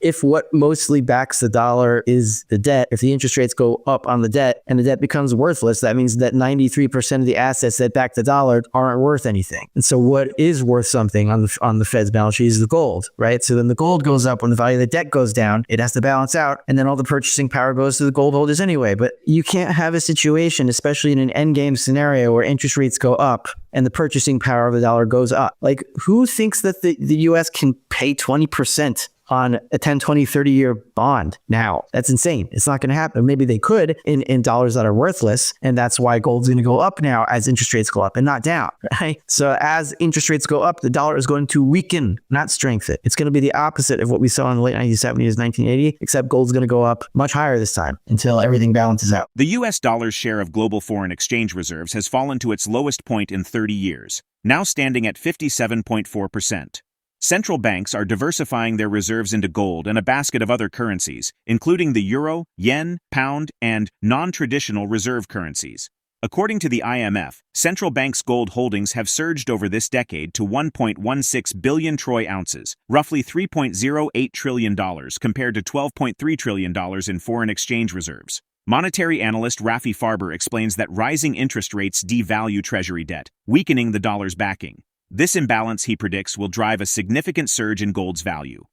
if what mostly backs the dollar is the debt, if the interest rates go up on the debt and the debt becomes worthless, that means that 93% of the assets that back the dollar aren't worth anything. And so what is worth something on the Fed's balance sheet is the gold, right? So then the gold goes up when the value of the debt goes down, it has to balance out, and then all the purchasing power goes to the gold holders anyway. But you can't have a situation, especially in an endgame scenario where interest rates go up and the purchasing power of the dollar goes up. Like, who thinks that the US can pay 20% on a 10, 20, 30-year bond now? That's insane. It's not going to happen. Maybe they could in dollars that are worthless, and that's why gold's going to go up now as interest rates go up and not down, right? So as interest rates go up, the dollar is going to weaken, not strengthen. It's going to be the opposite of what we saw in the late 1970s, 1980, except gold's going to go up much higher this time until everything balances out. The U.S. dollar's share of global foreign exchange reserves has fallen to its lowest point in 30 years, now standing at 57.4%. Central banks are diversifying their reserves into gold and a basket of other currencies, including the euro, yen, pound, and non-traditional reserve currencies. According to the IMF, central banks' gold holdings have surged over this decade to 1.16 billion troy ounces, roughly $3.08 trillion compared to $12.3 trillion in foreign exchange reserves. Monetary analyst Rafi Farber explains that rising interest rates devalue Treasury debt, weakening the dollar's backing. This imbalance, he predicts, will drive a significant surge in gold's value.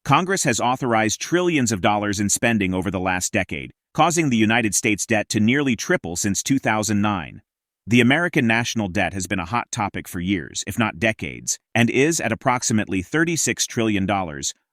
Congress has authorized trillions of dollars in spending over the last decade, causing the United States debt to nearly triple since 2009. The American national debt has been a hot topic for years, if not decades, and is at approximately $36 trillion,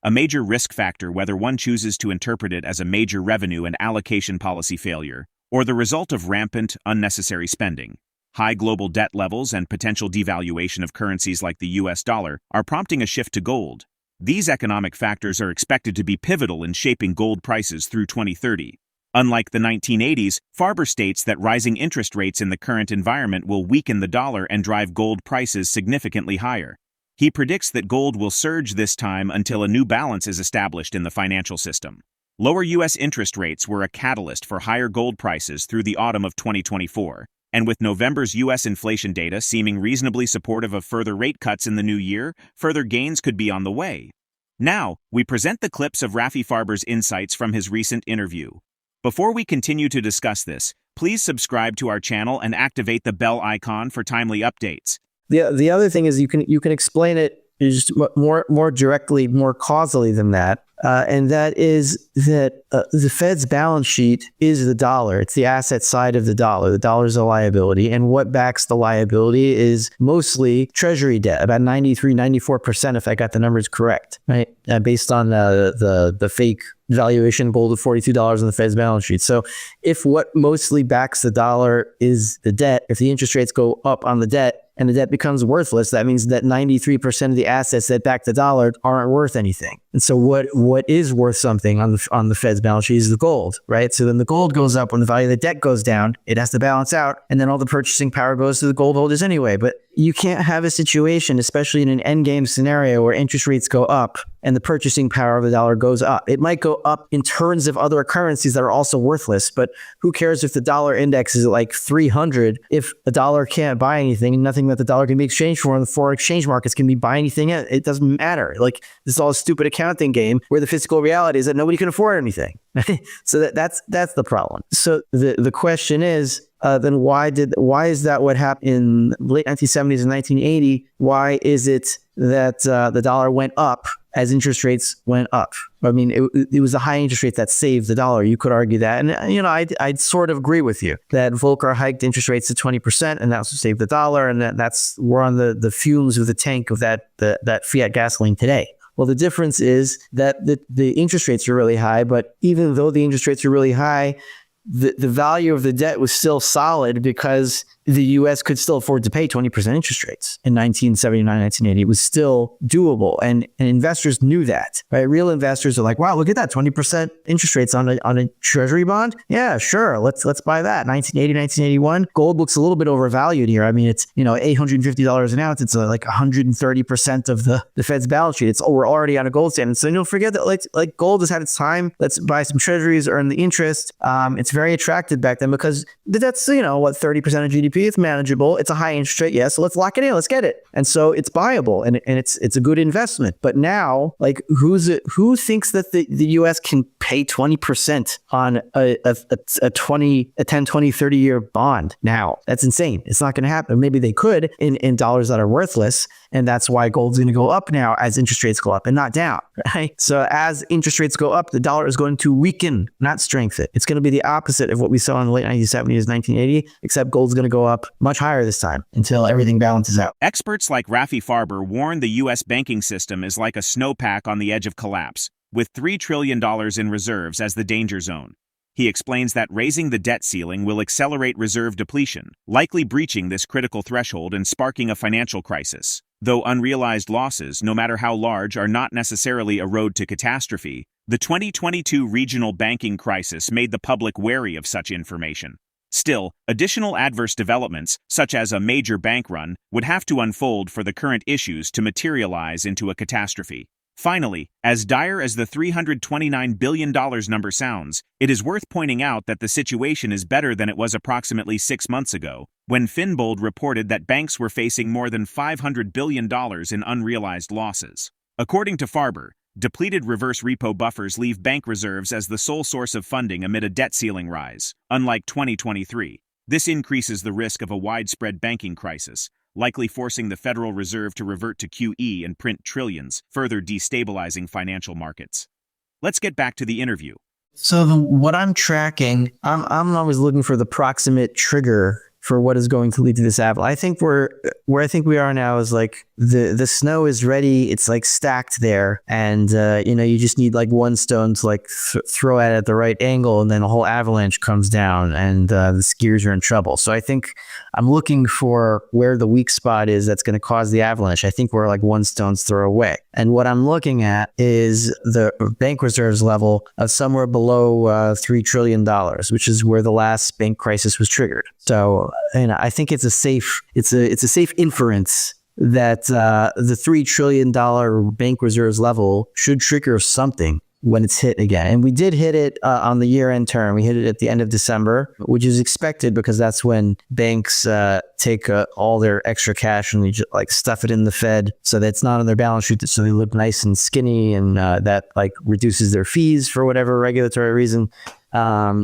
a major risk factor whether one chooses to interpret it as a major revenue and allocation policy failure, or the result of rampant, unnecessary spending. High global debt levels and potential devaluation of currencies like the US dollar are prompting a shift to gold. These economic factors are expected to be pivotal in shaping gold prices through 2030. Unlike the 1980s, Farber states that rising interest rates in the current environment will weaken the dollar and drive gold prices significantly higher. He predicts that gold will surge this time until a new balance is established in the financial system. Lower U.S. interest rates were a catalyst for higher gold prices through the autumn of 2024. And with November's U.S. inflation data seeming reasonably supportive of further rate cuts in the new year, further gains could be on the way. Now, we present the clips of Rafi Farber's insights from his recent interview. Before we continue to discuss this, please subscribe to our channel and activate the bell icon for timely updates. The other thing is you can explain it just more directly, more causally than that. And that is that the Fed's balance sheet is the dollar. It's the asset side of the dollar. The dollar is a liability. And what backs the liability is mostly Treasury debt, about 93, 94%, if I got the numbers correct, right? Based on the fake valuation gold of $42 on the Fed's balance sheet. So if what mostly backs the dollar is the debt, if the interest rates go up on the debt, and the debt becomes worthless, that means that 93% of the assets that back the dollar aren't worth anything. And so what is worth something on the Fed's balance sheet is the gold, right? So then the gold goes up when the value of the debt goes down, it has to balance out, and then all the purchasing power goes to the gold holders anyway. But you can't have a situation, especially in an endgame scenario where interest rates go up and the purchasing power of the dollar goes up. It might go up in terms of other currencies that are also worthless, but who cares if the dollar index is at like 300 if the dollar can't buy anything and nothing that the dollar can be exchanged for in the foreign exchange markets can be buy anything. It doesn't matter. Like, this is all a stupid accounting game where the physical reality is that nobody can afford anything. So that's the problem. So the question is, then why is that what happened in the late 1970s and 1980? Why is it that the dollar went up as interest rates went up? I mean, it was the high interest rate that saved the dollar. You could argue that. And, I'd sort of agree with you that Volcker hiked interest rates to 20%, and that's what saved the dollar. And we're on the fumes of the tank of that fiat gasoline today. Well, the difference is that the interest rates are really high, but even though the interest rates are really high, the value of the debt was still solid because the U.S. could still afford to pay 20% interest rates in 1979, 1980. It was still doable. And investors knew that, right? Real investors are like, wow, look at that, 20% interest rates on a Treasury bond. Yeah, sure. Let's buy that. 1980, 1981. Gold looks a little bit overvalued here. I mean, it's, $850 an ounce. It's like 130% of the Fed's balance sheet. We're already on a gold standard. So don't forget that like gold has had its time. Let's buy some Treasuries, earn the interest. It's very attractive back then because the debt's, 30% of GDP GDP. It's manageable. It's a high interest rate. Yeah. So let's lock it in. Let's get it. And so it's buyable and it's a good investment. But now, like, who thinks that the US can pay 20% on a 10, 20, 30 year bond now? That's insane. It's not going to happen. Maybe they could in dollars that are worthless. And that's why gold's going to go up now as interest rates go up and not down, right? So as interest rates go up, the dollar is going to weaken, not strengthen. It's going to be the opposite of what we saw in the late 1970s, 1980, except gold's going to go up much higher this time until everything balances out. Experts like Rafi Farber warn the U.S. banking system is like a snowpack on the edge of collapse, with $3 trillion in reserves as the danger zone. He explains that raising the debt ceiling will accelerate reserve depletion, likely breaching this critical threshold and sparking a financial crisis. Though unrealized losses, no matter how large, are not necessarily a road to catastrophe, the 2022 regional banking crisis made the public wary of such information. Still, additional adverse developments, such as a major bank run, would have to unfold for the current issues to materialize into a catastrophe. Finally, as dire as the $329 billion number sounds, it is worth pointing out that the situation is better than it was approximately 6 months ago, when Finbold reported that banks were facing more than $500 billion in unrealized losses. According to Farber, depleted reverse repo buffers leave bank reserves as the sole source of funding amid a debt ceiling rise. Unlike 2023, this increases the risk of a widespread banking crisis, likely forcing the Federal Reserve to revert to QE and print trillions, further destabilizing financial markets. Let's get back to the interview. So what I'm tracking, I'm always looking for the proximate trigger for what is going to lead to this avalanche. I think where I think we are now is like the snow is ready. It's like stacked there, and you just need like one stone to like throw at the right angle, and then a whole avalanche comes down, and the skiers are in trouble. So I think I'm looking for where the weak spot is that's going to cause the avalanche. I think we're like one stone's throw away, and what I'm looking at is the bank reserves level of somewhere below $3 trillion, which is where the last bank crisis was triggered. So, I think it's a safe inference that the $3 trillion bank reserves level should trigger something when it's hit again. And we did hit it on the year-end term. We hit it at the end of December, which is expected because that's when banks take all their extra cash and they just like stuff it in the Fed so that it's not on their balance sheet, so they look nice and skinny, and that like reduces their fees for whatever regulatory reason.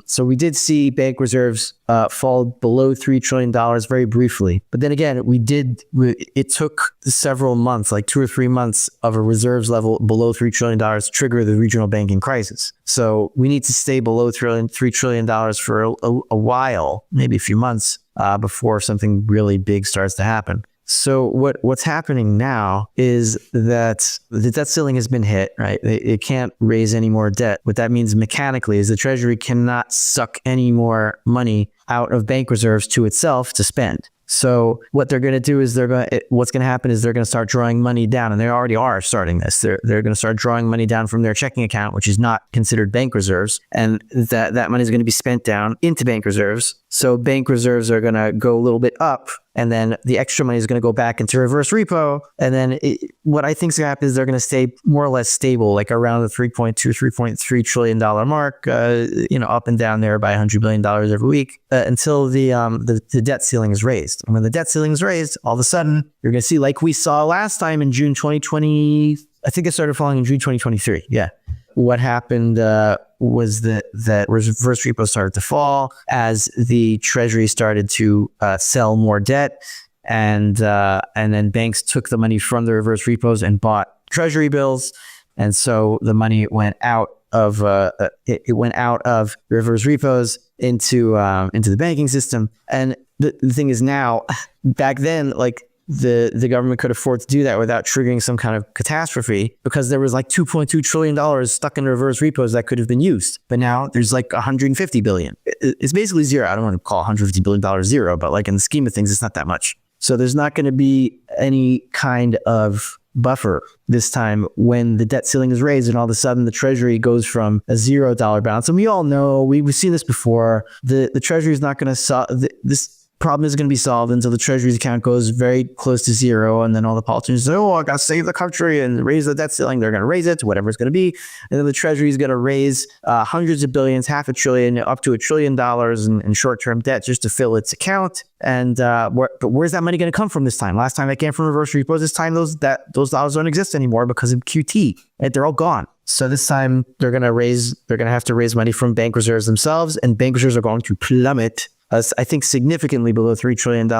So we did see bank reserves fall below $3 trillion very briefly. But then again, it took several months, like 2 or 3 months of a reserves level below $3 trillion to trigger the regional banking crisis. So we need to stay below $3 trillion for a while, maybe a few months, before something really big starts to happen. So what's happening now is that the debt ceiling has been hit, right? It can't raise any more debt. What that means mechanically is the Treasury cannot suck any more money out of bank reserves to itself to spend. So what they're going to do is what's going to happen is they're going to start drawing money down, and they already are starting this. They're going to start drawing money down from their checking account, which is not considered bank reserves, and that money is going to be spent down into bank reserves. So bank reserves are going to go a little bit up, and then the extra money is going to go back into reverse repo. And then what I think is going to happen is they're going to stay more or less stable, like around the $3.2, $3.3 trillion mark, up and down there by $100 billion every week until the debt ceiling is raised. And when the debt ceiling is raised, all of a sudden, you're going to see, like we saw last time in June 2020, I think it started falling in June 2023. Yeah. What happened was that reverse repo started to fall as the Treasury started to sell more debt, and then banks took the money from the reverse repos and bought Treasury bills, and so the money went out of reverse repos into the banking system. And the thing is now, back then, like, the government could afford to do that without triggering some kind of catastrophe, because there was like $2.2 trillion stuck in reverse repos that could have been used. But now there's like $150 billion. It's basically zero. I don't want to call $150 billion zero, but like in the scheme of things, it's not that much. So there's not going to be any kind of buffer this time when the debt ceiling is raised and all of a sudden the Treasury goes from a $0 balance. And we all know, we've seen this before, the Treasury is not going to problem isn't going to be solved until the Treasury's account goes very close to zero. And then all the politicians say, oh, I got to save the country and raise the debt ceiling. They're going to raise it to whatever it's going to be. And then the Treasury is going to raise hundreds of billions, $500 billion, up to $1 trillion in short-term debt just to fill its account. And but where's that money going to come from this time? Last time that came from reverse repos. This time those dollars don't exist anymore because of QT. Right? They're all gone. So this time they're going to have to raise money from bank reserves themselves, and bank reserves are going to plummet, I think, significantly below $3 trillion.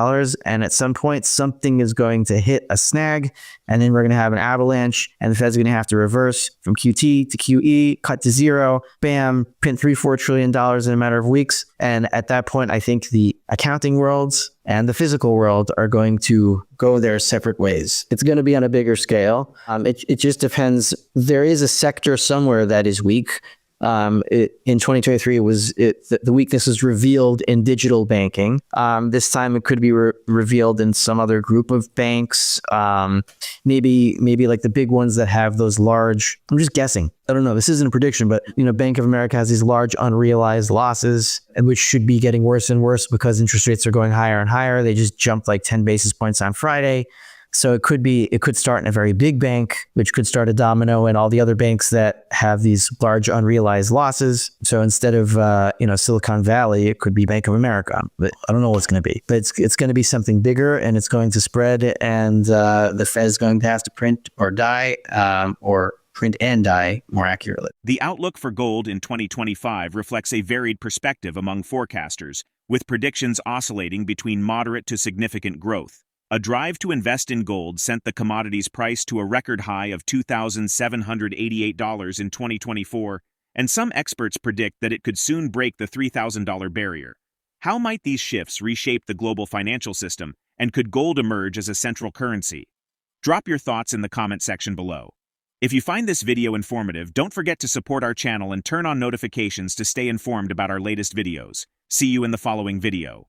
And at some point, something is going to hit a snag, and then we're going to have an avalanche, and the Fed's going to have to reverse from QT to QE, cut to zero, bam, print $3-4 trillion in a matter of weeks. And at that point, I think the accounting worlds and the physical world are going to go their separate ways. It's going to be on a bigger scale. It just depends. There is a sector somewhere that is weak. In 2023, the weakness was revealed in digital banking. This time it could be revealed in some other group of banks. Maybe like the big ones that have those large, I'm just guessing. I don't know. This isn't a prediction, but Bank of America has these large unrealized losses, and which should be getting worse and worse because interest rates are going higher and higher. They just jumped like 10 basis points on Friday. So it could start in a very big bank, which could start a domino in all the other banks that have these large unrealized losses. So instead of Silicon Valley, it could be Bank of America. But I don't know what it's going to be. But it's going to be something bigger, and it's going to spread. And the Fed's going to have to print or die, or print and die more accurately. The outlook for gold in 2025 reflects a varied perspective among forecasters, with predictions oscillating between moderate to significant growth. A drive to invest in gold sent the commodity's price to a record high of $2,788 in 2024, and some experts predict that it could soon break the $3,000 barrier. How might these shifts reshape the global financial system, and could gold emerge as a central currency? Drop your thoughts in the comment section below. If you find this video informative, don't forget to support our channel and turn on notifications to stay informed about our latest videos. See you in the following video.